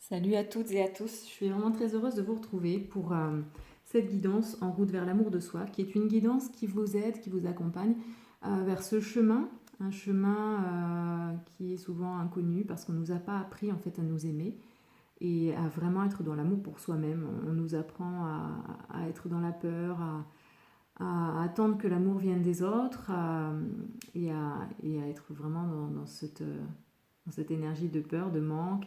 Salut à toutes et à tous, je suis vraiment très heureuse de vous retrouver pour cette guidance en route vers l'amour de soi, qui est une guidance qui vous aide, qui vous accompagne vers ce chemin, un chemin qui est souvent inconnu parce qu'on ne nous a pas appris en fait à nous aimer et à vraiment être dans l'amour pour soi-même. On nous apprend à être dans la peur, à attendre que l'amour vienne des autres et à être vraiment dans cette énergie de peur, de manque.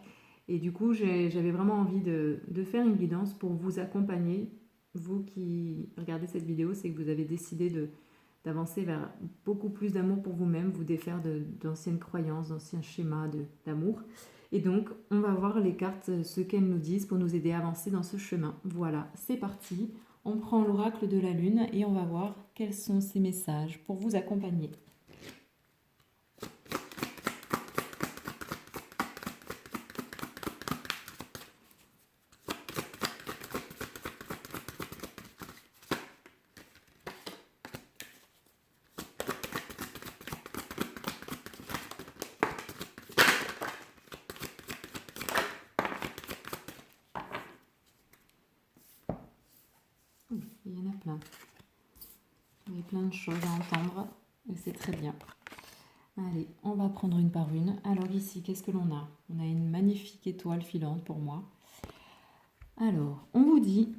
Et du coup, j'avais vraiment envie de faire une guidance pour vous accompagner. Vous qui regardez cette vidéo, c'est que vous avez décidé d'avancer vers beaucoup plus d'amour pour vous-même, vous défaire d'anciennes croyances, d'anciens schémas d'amour. Et donc, on va voir les cartes, ce qu'elles nous disent pour nous aider à avancer dans ce chemin. Voilà, c'est parti. On prend l'oracle de la lune et on va voir quels sont ces messages pour vous accompagner. Il y en a plein. Il y a plein de choses à entendre et c'est très bien. Allez, on va prendre une par une. Alors ici, qu'est-ce que l'on a? On a une magnifique étoile filante pour moi. Alors, on vous dit,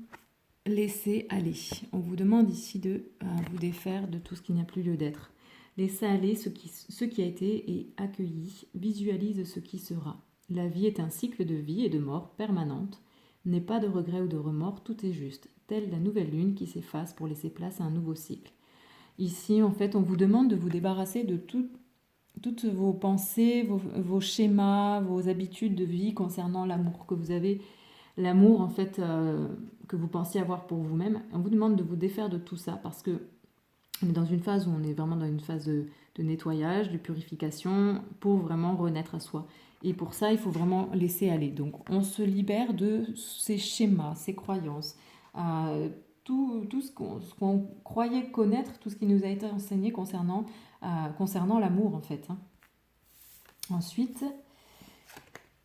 laissez aller. On vous demande ici de vous défaire de tout ce qui n'a plus lieu d'être. Laissez aller ce qui a été et accueilli. Visualise ce qui sera. La vie est un cycle de vie et de mort permanente. N'aie pas de regrets ou de remords, tout est juste, telle la nouvelle lune qui s'efface pour laisser place à un nouveau cycle. Ici, en fait, on vous demande de vous débarrasser de toutes vos pensées, vos schémas, vos habitudes de vie concernant l'amour que vous avez, l'amour en fait que vous pensiez avoir pour vous-même. On vous demande de vous défaire de tout ça parce que on est dans une phase où on est vraiment dans une phase de nettoyage, de purification pour vraiment renaître à soi. Et pour ça, il faut vraiment laisser aller. Donc, on se libère de ces schémas, ces croyances, tout ce qu'on croyait connaître, tout ce qui nous a été enseigné concernant l'amour, en fait. Ensuite,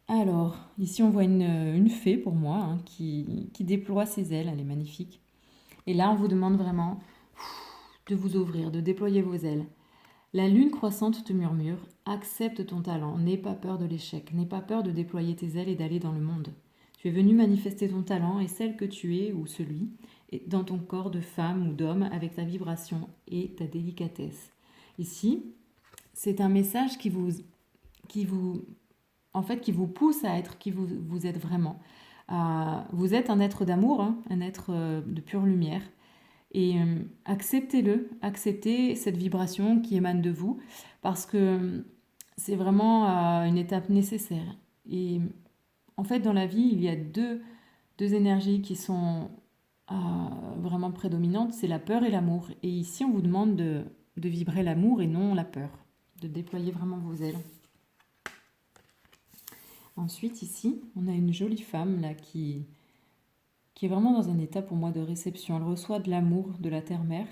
alors, ici, on voit une fée pour moi qui déploie ses ailes. Elle est magnifique. Et là, on vous demande vraiment de vous ouvrir, de déployer vos ailes. La lune croissante te murmure, accepte ton talent, n'aie pas peur de l'échec, n'aie pas peur de déployer tes ailes et d'aller dans le monde. Tu es venu manifester ton talent et celle que tu es ou celui dans ton corps de femme ou d'homme avec ta vibration et ta délicatesse. Ici, c'est un message qui vous pousse à être qui vous êtes vraiment. Vous êtes un être d'amour, un être de pure lumière. Et acceptez-le, acceptez cette vibration qui émane de vous, parce que c'est vraiment une étape nécessaire. Et en fait, dans la vie, il y a deux énergies qui sont vraiment prédominantes, c'est la peur et l'amour. Et ici, on vous demande de vibrer l'amour et non la peur, de déployer vraiment vos ailes. Ensuite, ici, on a une jolie femme là qui est vraiment dans un état pour moi de réception. Elle reçoit de l'amour de la terre-mère.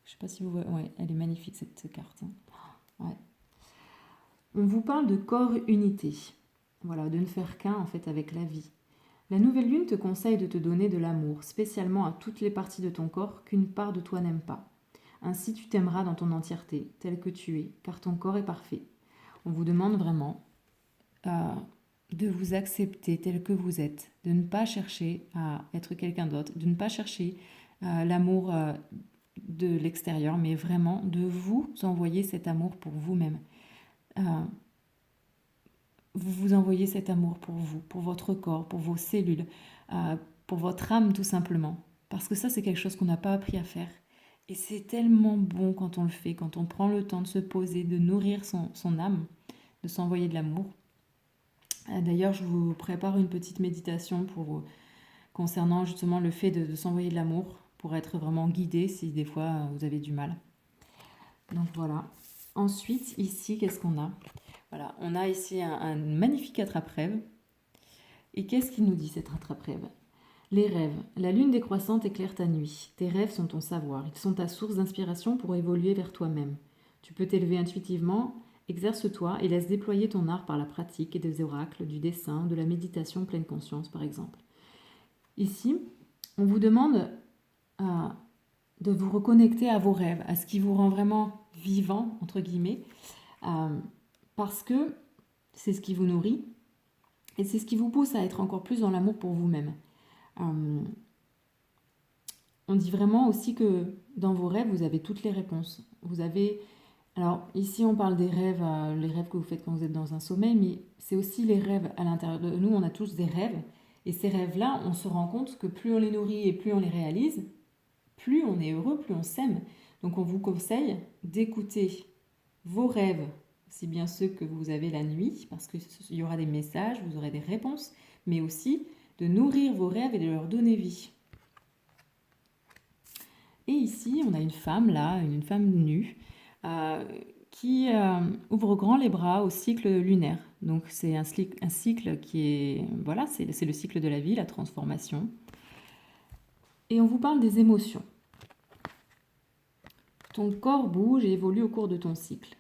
Je ne sais pas si vous voyez. Ouais, elle est magnifique cette carte. Ouais. On vous parle de corps-unité. Voilà, de ne faire qu'un en fait avec la vie. La nouvelle lune te conseille de te donner de l'amour, spécialement à toutes les parties de ton corps qu'une part de toi n'aime pas. Ainsi tu t'aimeras dans ton entièreté, tel que tu es, car ton corps est parfait. On vous demande vraiment de vous accepter tel que vous êtes, de ne pas chercher à être quelqu'un d'autre, de ne pas chercher l'amour de l'extérieur, mais vraiment de vous envoyer cet amour pour vous-même. Vous vous envoyez cet amour pour vous, pour votre corps, pour vos cellules, pour votre âme tout simplement. Parce que ça, c'est quelque chose qu'on n'a pas appris à faire. Et c'est tellement bon quand on le fait, quand on prend le temps de se poser, de nourrir son âme, de s'envoyer de l'amour. D'ailleurs, je vous prépare une petite méditation concernant justement le fait de s'envoyer de l'amour pour être vraiment guidé si des fois vous avez du mal. Donc voilà. Ensuite, ici, qu'est-ce qu'on a? Voilà, on a ici un magnifique attrape-rêve. Et qu'est-ce qu'il nous dit cet attrape-rêve? Les rêves. La lune décroissante éclaire ta nuit. Tes rêves sont ton savoir. Ils sont ta source d'inspiration pour évoluer vers toi-même. Tu peux t'élever intuitivement, Exerce-toi et laisse déployer ton art par la pratique et des oracles, du dessin, de la méditation pleine conscience par exemple. Ici, on vous demande de vous reconnecter à vos rêves, à ce qui vous rend vraiment vivant, entre guillemets, parce que c'est ce qui vous nourrit et c'est ce qui vous pousse à être encore plus dans l'amour pour vous-même. On dit vraiment aussi que dans vos rêves, vous avez toutes les réponses. Vous avez... Alors ici, on parle des rêves, les rêves que vous faites quand vous êtes dans un sommeil, mais c'est aussi les rêves à l'intérieur de nous. On a tous des rêves. Et ces rêves-là, on se rend compte que plus on les nourrit et plus on les réalise, plus on est heureux, plus on s'aime. Donc on vous conseille d'écouter vos rêves, aussi bien ceux que vous avez la nuit, parce qu'il y aura des messages, vous aurez des réponses, mais aussi de nourrir vos rêves et de leur donner vie. Et ici, on a une femme là, une femme nue, qui ouvre grand les bras au cycle lunaire. Donc c'est un cycle qui est, voilà, c'est le cycle de la vie, la transformation. Et on vous parle des émotions. Ton corps bouge et évolue au cours de ton cycle.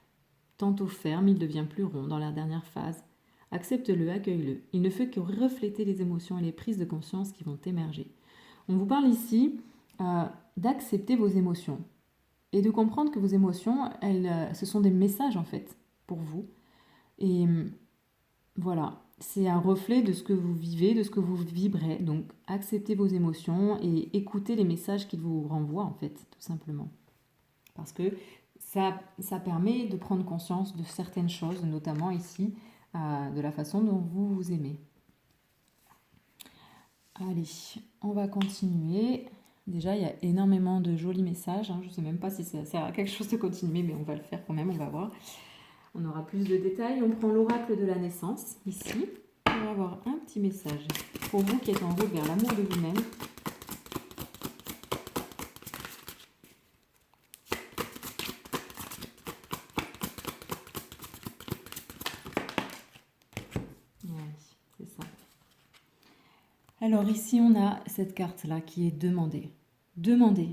Tantôt ferme, il devient plus rond dans la dernière phase. Accepte-le, accueille-le. Il ne fait que refléter les émotions et les prises de conscience qui vont émerger. On vous parle ici d'accepter vos émotions et de comprendre que vos émotions, ce sont des messages en fait pour vous. Et voilà, c'est un reflet de ce que vous vivez, de ce que vous vibrez. Donc acceptez vos émotions et écoutez les messages qu'ils vous renvoient en fait, tout simplement. Parce que ça permet de prendre conscience de certaines choses, notamment ici, de la façon dont vous vous aimez. Allez, on va continuer. Déjà, il y a énormément de jolis messages. Je ne sais même pas si ça sert à quelque chose de continuer, mais on va le faire quand même, on va voir. On aura plus de détails. On prend l'oracle de la naissance, ici. On va avoir un petit message pour vous qui êtes en route vers l'amour de vous-même. C'est ça. Alors ici, on a cette carte-là qui est demandée. Demandez.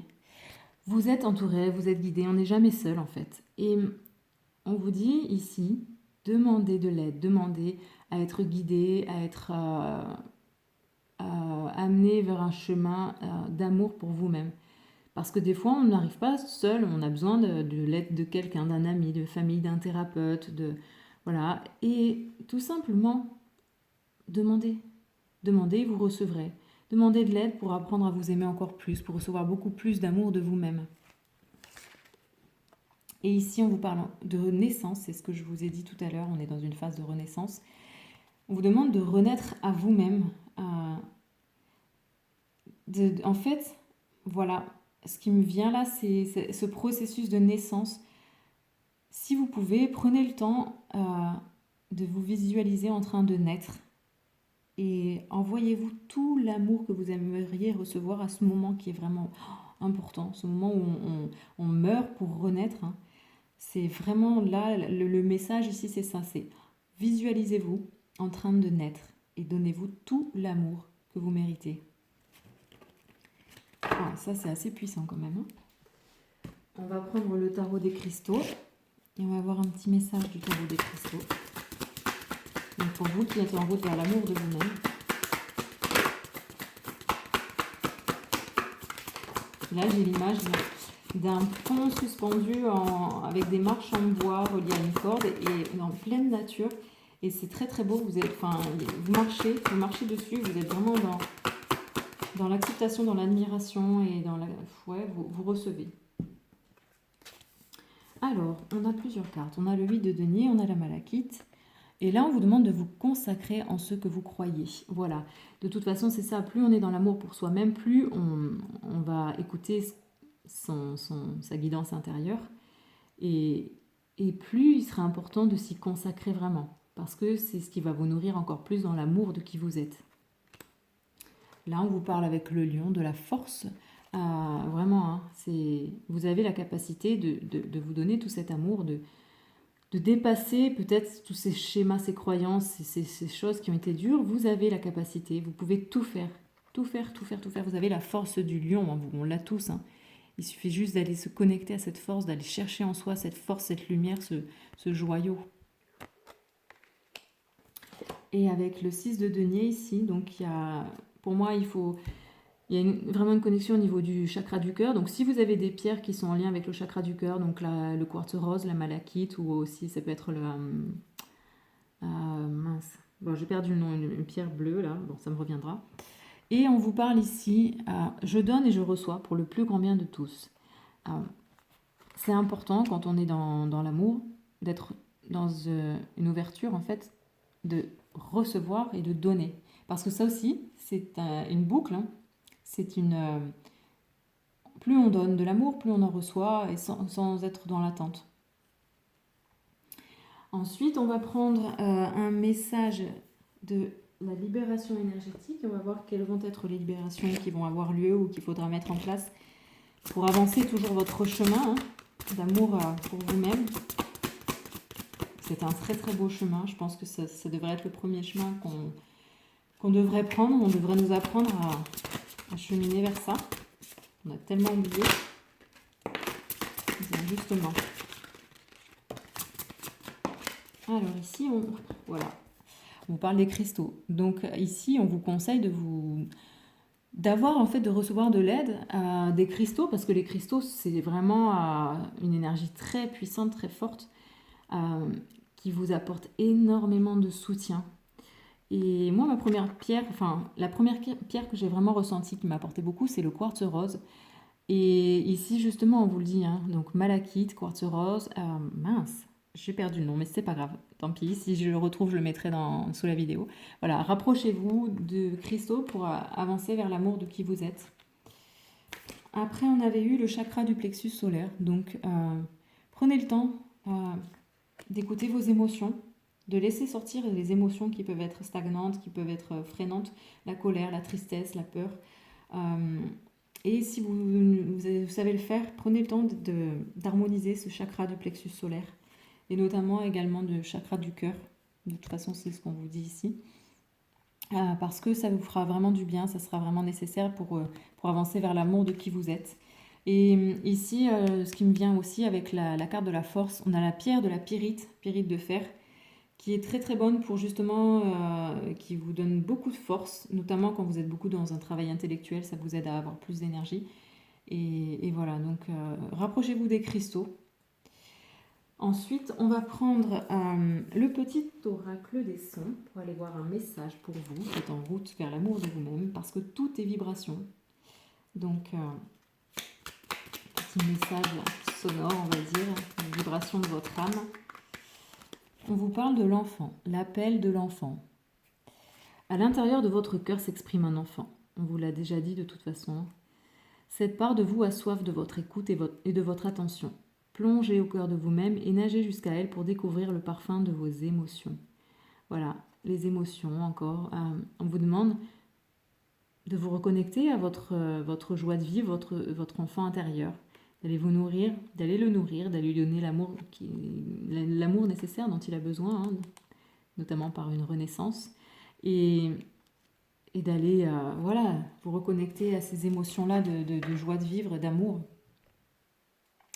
Vous êtes entouré, vous êtes guidé, on n'est jamais seul en fait. Et on vous dit ici, demandez de l'aide, demandez à être guidé, à être amené vers un chemin d'amour pour vous-même. Parce que des fois, on n'arrive pas seul, on a besoin de l'aide de quelqu'un, d'un ami, de famille, d'un thérapeute, voilà. Et tout simplement, demandez. Demandez, vous recevrez. Demandez de l'aide pour apprendre à vous aimer encore plus, pour recevoir beaucoup plus d'amour de vous-même. Et ici, on vous parle de renaissance, c'est ce que je vous ai dit tout à l'heure, on est dans une phase de renaissance. On vous demande de renaître à vous-même. En fait, voilà, ce qui me vient là, c'est ce processus de naissance. Si vous pouvez, prenez le temps de vous visualiser en train de naître. Et envoyez-vous tout l'amour que vous aimeriez recevoir à ce moment qui est vraiment important, ce moment où on meurt pour renaître. C'est vraiment là, le message ici, c'est ça, c'est visualisez-vous en train de naître et donnez-vous tout l'amour que vous méritez. Ah, ça, c'est assez puissant quand même. On va prendre le tarot des cristaux et on va avoir un petit message du tarot des cristaux. Donc pour vous qui êtes en route vers l'amour de vous-même. Là, j'ai l'image d'un pont suspendu avec des marches en bois reliées à une corde et en pleine nature. Et c'est très très beau. Vous marchez dessus, vous êtes vraiment dans l'acceptation, dans l'admiration et dans vous recevez. Alors, on a plusieurs cartes. On a le 8 de denier, on a la malachite. Et là, on vous demande de vous consacrer en ce que vous croyez. Voilà. De toute façon, c'est ça. Plus on est dans l'amour pour soi-même, plus on va écouter sa guidance intérieure. Et plus il sera important de s'y consacrer vraiment. Parce que c'est ce qui va vous nourrir encore plus dans l'amour de qui vous êtes. Là, on vous parle avec le lion de la force. Vraiment, vous avez la capacité de vous donner tout cet amour, de dépasser peut-être tous ces schémas, ces croyances, ces choses qui ont été dures. Vous avez la capacité, vous pouvez tout faire. Tout faire. Vous avez la force du lion, on l'a tous. Il suffit juste d'aller se connecter à cette force, d'aller chercher en soi cette force, cette lumière, ce joyau. Et avec le 6 de denier ici, donc pour moi, il y a vraiment une connexion au niveau du chakra du cœur. Donc si vous avez des pierres qui sont en lien avec le chakra du cœur, donc le quartz rose, la malachite, ou aussi ça peut être mince. Bon, j'ai perdu le nom, une pierre bleue là, bon, ça me reviendra. Et on vous parle ici, je donne et je reçois pour le plus grand bien de tous. C'est important quand on est dans l'amour d'être dans une ouverture en fait, de recevoir et de donner. Parce que ça aussi, c'est une boucle, hein. C'est plus on donne de l'amour, plus on en reçoit et sans être dans l'attente. Ensuite, on va prendre un message de la libération énergétique. On va voir quelles vont être les libérations qui vont avoir lieu ou qu'il faudra mettre en place pour avancer toujours votre chemin d'amour pour vous-même. C'est un très très beau chemin. Je pense que ça devrait être le premier chemin qu'on devrait prendre. On devrait nous apprendre à cheminer vers ça. On a tellement oublié. Justement. Alors ici, voilà. On vous parle des cristaux. Donc ici, on vous conseille d'avoir en fait de recevoir de l'aide à des cristaux parce que les cristaux, c'est vraiment une énergie très puissante, très forte qui vous apporte énormément de soutien. Et moi, la première pierre que j'ai vraiment ressentie qui m'a apporté beaucoup, c'est le quartz rose. Et ici, justement, on vous le dit, hein, donc malachite, quartz rose, mince, j'ai perdu le nom, mais c'est pas grave, tant pis, si je le retrouve, je le mettrai sous la vidéo. Voilà, rapprochez-vous de cristaux pour avancer vers l'amour de qui vous êtes. Après, on avait eu le chakra du plexus solaire, donc prenez le temps d'écouter vos émotions, de laisser sortir les émotions qui peuvent être stagnantes, qui peuvent être freinantes, la colère, la tristesse, la peur. Et si vous savez le faire, prenez le temps d'harmoniser ce chakra du plexus solaire et notamment également le chakra du cœur. De toute façon, c'est ce qu'on vous dit ici. Parce que ça vous fera vraiment du bien, ça sera vraiment nécessaire pour avancer vers l'amour de qui vous êtes. Et ici, ce qui me vient aussi avec la carte de la force, on a la pierre de la pyrite de fer, qui est très très bonne pour justement, qui vous donne beaucoup de force, notamment quand vous êtes beaucoup dans un travail intellectuel, ça vous aide à avoir plus d'énergie. Et voilà, donc rapprochez-vous des cristaux. Ensuite, on va prendre le petit oracle des sons pour aller voir un message pour vous qui est en route vers l'amour de vous-même, parce que tout est vibration. Donc, petit message sonore, on va dire, une vibration de votre âme. On vous parle de l'enfant, l'appel de l'enfant. À l'intérieur de votre cœur s'exprime un enfant. On vous l'a déjà dit de toute façon. Cette part de vous a soif de votre écoute et de votre attention. Plongez au cœur de vous-même et nagez jusqu'à elle pour découvrir le parfum de vos émotions. Voilà, les émotions encore. On vous demande de vous reconnecter à votre joie de vivre, votre enfant intérieur, d'aller vous nourrir, d'aller le nourrir, d'aller lui donner l'amour nécessaire dont il a besoin, hein, notamment par une renaissance, et d'aller vous reconnecter à ces émotions-là de joie de vivre, d'amour.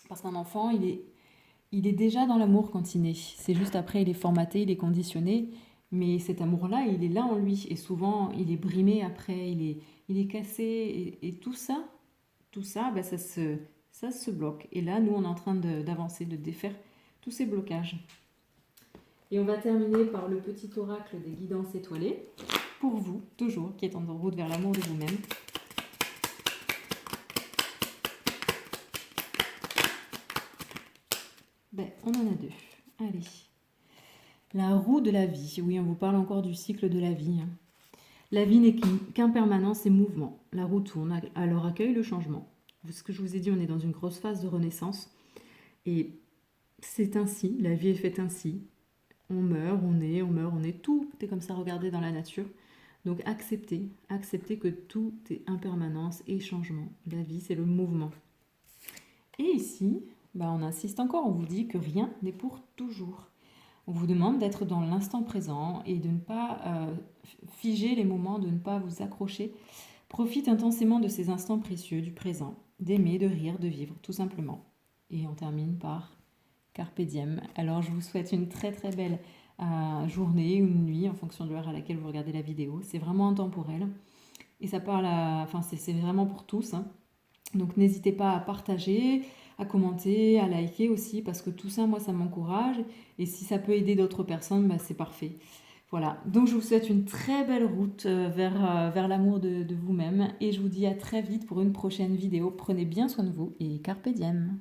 Parce qu'un enfant, il est déjà dans l'amour quand il naît. C'est juste après, il est formaté, il est conditionné, mais cet amour-là, il est là en lui. Et souvent, il est brimé après, il est cassé. Et tout ça, ça se bloque. Et là, nous, on est en train d'avancer, de défaire tous ces blocages. Et on va terminer par le petit oracle des guidances étoilées, pour vous, toujours, qui est en route vers l'amour de vous-même. On en a deux. Allez. La roue de la vie. Oui, on vous parle encore du cycle de la vie. La vie n'est qu'impermanence et mouvement. La roue tourne, alors accueille le changement. Ce que je vous ai dit, on est dans une grosse phase de renaissance. Et c'est ainsi, la vie est faite ainsi. On meurt, on est, tout est comme ça, regardez dans la nature. Donc acceptez que tout est impermanence et changement. La vie, c'est le mouvement. Et ici, on insiste encore, on vous dit que rien n'est pour toujours. On vous demande d'être dans l'instant présent et de ne pas figer les moments, de ne pas vous accrocher Profite intensément de ces instants précieux du présent, d'aimer, de rire, de vivre, tout simplement. Et on termine par Carpe diem. Alors je vous souhaite une très très belle journée ou une nuit en fonction de l'heure à laquelle vous regardez la vidéo. C'est vraiment intemporel et ça parle enfin c'est vraiment pour tous, hein. Donc n'hésitez pas à partager, à commenter, à liker aussi parce que tout ça, moi, ça m'encourage et si ça peut aider d'autres personnes, bah, c'est parfait. Voilà, donc je vous souhaite une très belle route vers l'amour de vous-même et je vous dis à très vite pour une prochaine vidéo. Prenez bien soin de vous et carpe diem.